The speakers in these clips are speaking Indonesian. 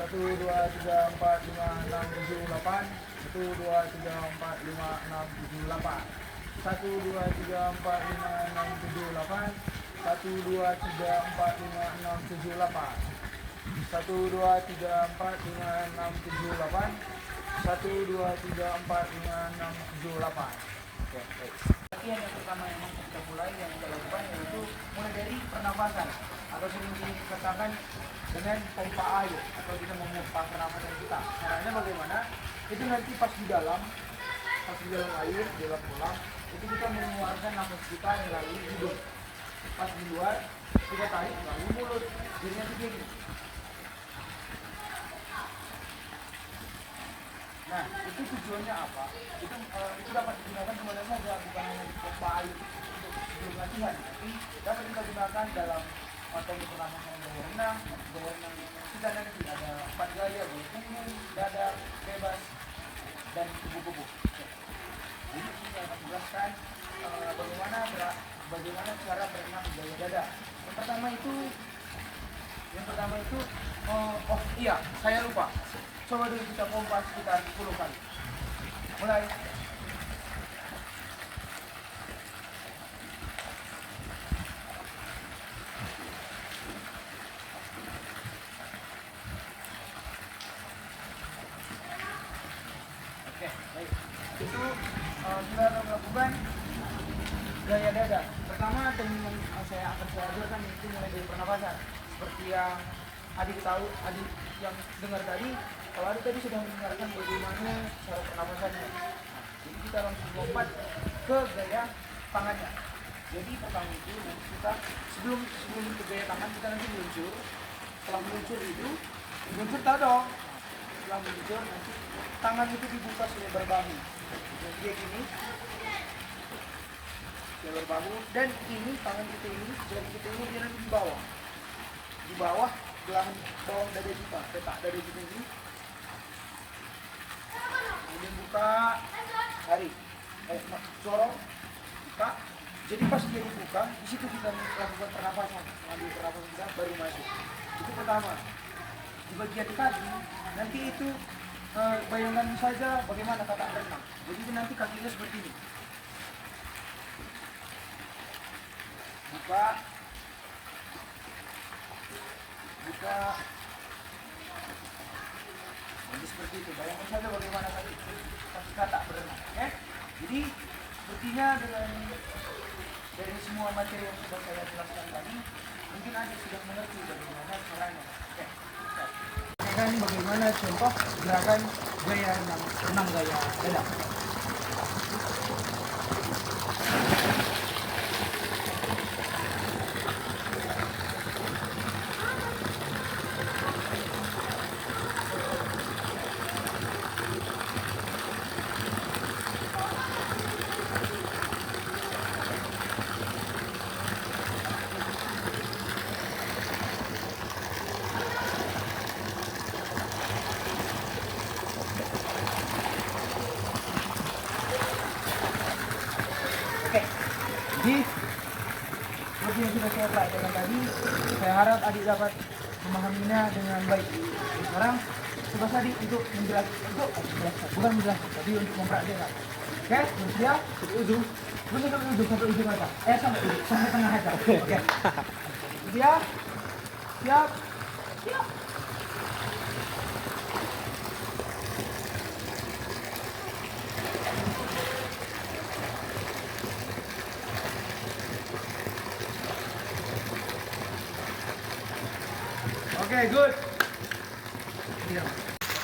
1, 2, 3, 4, 5, 6, 7, 8. 1, 2, 3, 4, 5, 6, 7, 8. 1, 2, 3, 4, 5, 6, 7, 8. 1, 2, 3, 4, 5, 6, 7, 8. 1, 2, 3, 4, 5, 6, 7, 8. 1, 2, 3, 4, 5, 6, 7, 8. Oke, baik. Latihan yang pertama yang kita mulai yang kita lakukan yaitu mulai dari pernapasan atau sering dikatakan dengan pompa air atau kita memompa pernapasan kita. Caranya bagaimana? Itu nanti pas di dalam air, di dalam kolam, itu kita mengeluarkan nafas kita melalui hidung. Pas di luar kita tarik melalui mulut. Jadi nanti gini. Nah, itu tujuannya apa? Itu dapat digunakan kemana saja, bukan hanya di pompa air untuk sebelum latihan, tapi dapat kita gunakan dalam atau di pernapasan gaya renang kita nanti ada 4 gaya, punggung, dada, bebas, dan kubu-kubu. Jadi ini akan menjelaskan bagaimana cara berenang gaya dada. Yang pertama itu saya lupa. Coba dulu kita pompa sekitar 10 kali. Mulai. Oke, baik. Itu kita akan melakukan gaya dada. Pertama yang saya ajarkan itu mulai dari pernapasan. Seperti yang adik yang dengar tadi, kalau adik tadi sudah mendengarkan bagaimana cara pernapasannya. Jadi kita langsung lompat ke gaya tangannya. Jadi pertama itu kita sebelum ke gaya tangan kita nanti meluncur. Setelah meluncur itu meluncur tahu dong. Setelah meluncur nanti tangan itu dibuka selebar bahu. Jadi dia gini. Selebar bahu dan ini tangan kita ini dia nanti di bawah. Di bawah belahan bawah dada kita, petak dada kita ini. Kemudian buka, tarik, corong, buka. Jadi pas dia dibuka, di situ kita lakukan pernapasan, ambil pernapasan kita baru masuk. Itu pertama. Di bagian kaki, nanti itu bayangkan saja bagaimana kata renang. Jadi itu nanti kakinya seperti ini. Buka. Jadi seperti itu, bayangkan saja bagaimana kaki kata berenang. Jadi sepertinya dari semua materi yang sudah saya jelaskan tadi, mungkin Anda sudah mengerti bagaimana caranya. Kan bagaimana contoh gerakan gaya renang gaya dada. Harap adik dapat memahaminya dengan baik. Sekarang tugas adik untuk menjelaskan, bukan menjelaskan, tapi untuk mempraktikkan. Oke, bersedia? Ujung. Terus sampai ujung kata. Sampai ujung, sampai tengah kata. Oke. Siap? Siap? Siap. Oke, good.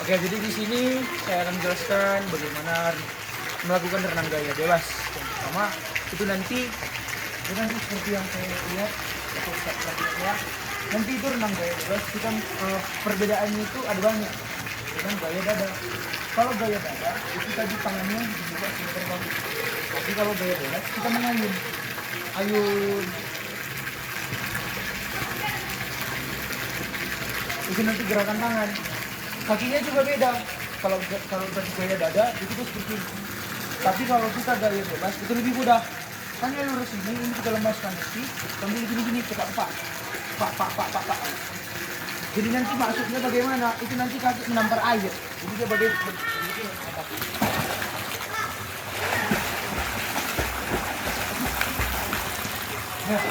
Oke, jadi di sini saya akan menjelaskan bagaimana melakukan renang gaya bebas. Yang pertama itu nanti seperti yang saya lihat atau saya perhatikan ya. Nanti itu renang gaya bebas kita perbedaannya itu ada banyak dengan gaya dada. Kalau gaya dada itu tadi tangannya dibuka sebentar bagus. Tapi kalau gaya bebas kita mengayun. Ayun. Itu nanti gerakan tangan. Kakinya juga beda. Kalau gaya dada itu tuh seperti ini. Tapi kalau kita gaya bebas itu lebih mudah. Hanya lurus ini kita lembaskan kaki, sambil gini cepat pak. Jadi nanti maksudnya bagaimana? Itu nanti kaki menampar air. Jadi dia bagaimana? Nah,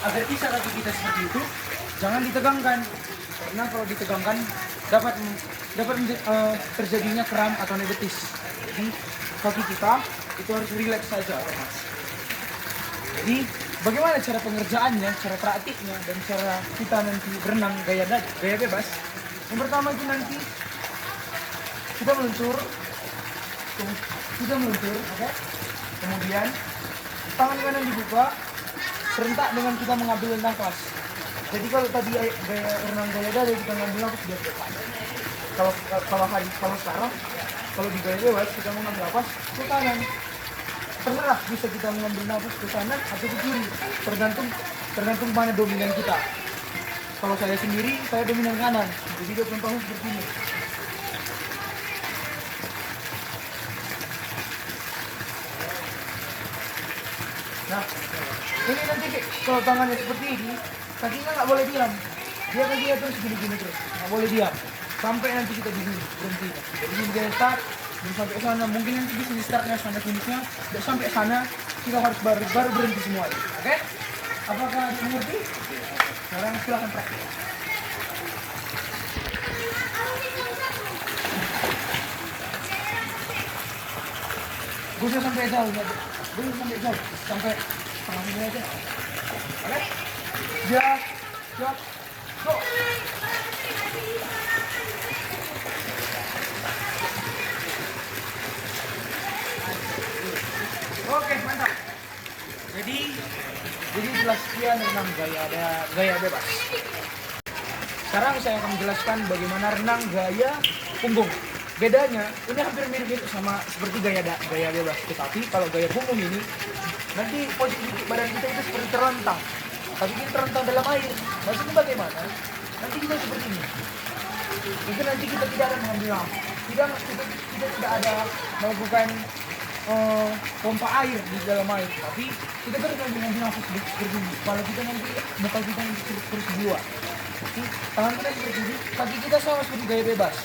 agar bisa kaki kita seperti itu, jangan ditegangkan. Karena kalau ditegangkan dapat terjadinya kram atau diabetes. Jadi kaki kita itu harus rileks saja, Mas. Jadi bagaimana cara pengerjaannya, cara praktiknya, dan cara kita nanti berenang gaya bebas? Yang pertama itu nanti kita meluncur, oke? Kemudian tangan kanan dibuka, serentak dengan kita mengambil nafas. Jadi kalau tadi renang gaya dada kita ngambil nafas biar depan. Kalau sekarang kalau di gaya bebas kita mengambil nafas ke kanan. Terserah bisa kita mengambil nafas ke kanan atau ke kiri, tergantung mana dominan kita. Kalau saya sendiri saya dominan kanan, jadi dia contohnya seperti ini. Nah, ini nanti kalau tangannya seperti ini, kakinya nggak boleh diam. Dia terus gini terus, nggak boleh diam. Sampai nanti kita berhenti. Jadi dia start, belum sampai sana. Mungkin nanti bisa di startnya sampai finishnya. Tidak sampai sana, kita harus baru berhenti semua. Oke? Apakah mengerti? Sekarang silakan praktik. Bisa sampai jauh, sampai tengah sini aja. Oke? Siap, go. Oke, mantap. Jadi itulah sekian renang gaya bebas. Sekarang saya akan menjelaskan bagaimana renang gaya punggung. Bedanya, ini hampir mirip sama seperti gaya bebas. Tetapi kalau gaya punggung ini, nanti posisi badan kita itu seperti terlentang. Tapi kita terlentang dalam air. Maksudnya bagaimana? Nanti kita seperti ini. Mungkin nanti kita tidak akan mengambil nafas. Kita tidak ada melakukan pompa air di dalam air, tapi kita terus mengambil nafas seperti ini. Kalau kita nanti muka kita nanti terus jiwa. Tangan kita seperti ini, kaki kita sama seperti gaya bebas.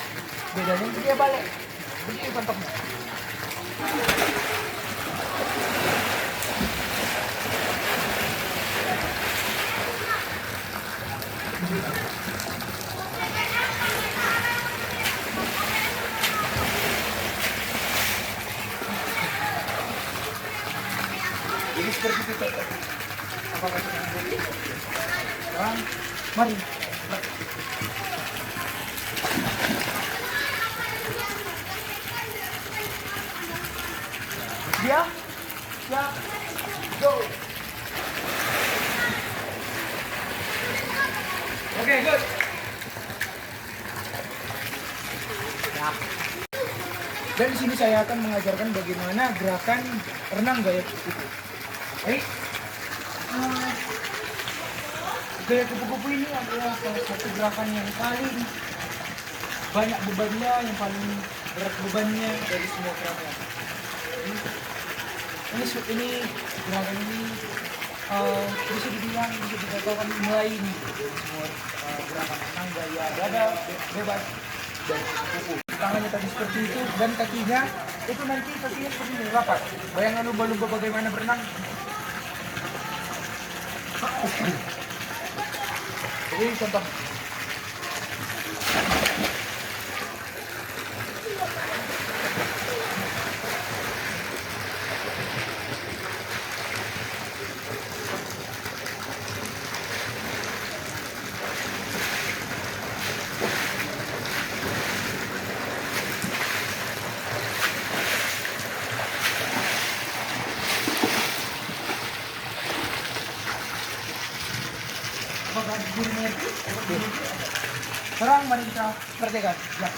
Bedanya itu dia balik. Begini contohnya. Jadi seperti itu. Apakah kita boleh? Sekarang, mari. Dia, go. Oke, good. Ya. Dan di sini saya akan mengajarkan bagaimana gerakan renang gaya kupu-kupu. Baik. Gaya kupu-kupu ini adalah salah satu gerakan yang paling banyak bebannya, yang paling berat bebannya dari semua gerakan. Ini gerakan ini bisa dibilang, bisa dikatakan mulai ini semua gerakan renang gaya dada bebas dan kuku. Tangannya tadi seperti itu dan kakinya itu nanti kakinya seperti ini rapat. Bayangkan lumba-lumba bagaimana berenang. Jadi contoh. Sekarang mari kita praktekkan. Ya.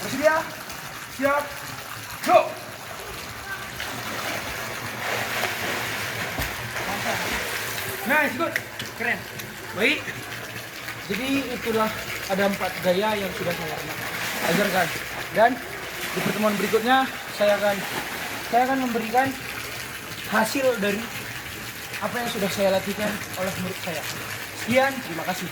Bersedia? Siap. Go. Nice, good. Keren. Baik. Jadi itulah ada 4 gaya yang sudah saya ajarkan. Dan di pertemuan berikutnya saya akan memberikan hasil dari apa yang sudah saya latihkan oleh murid saya. Sekian, terima kasih.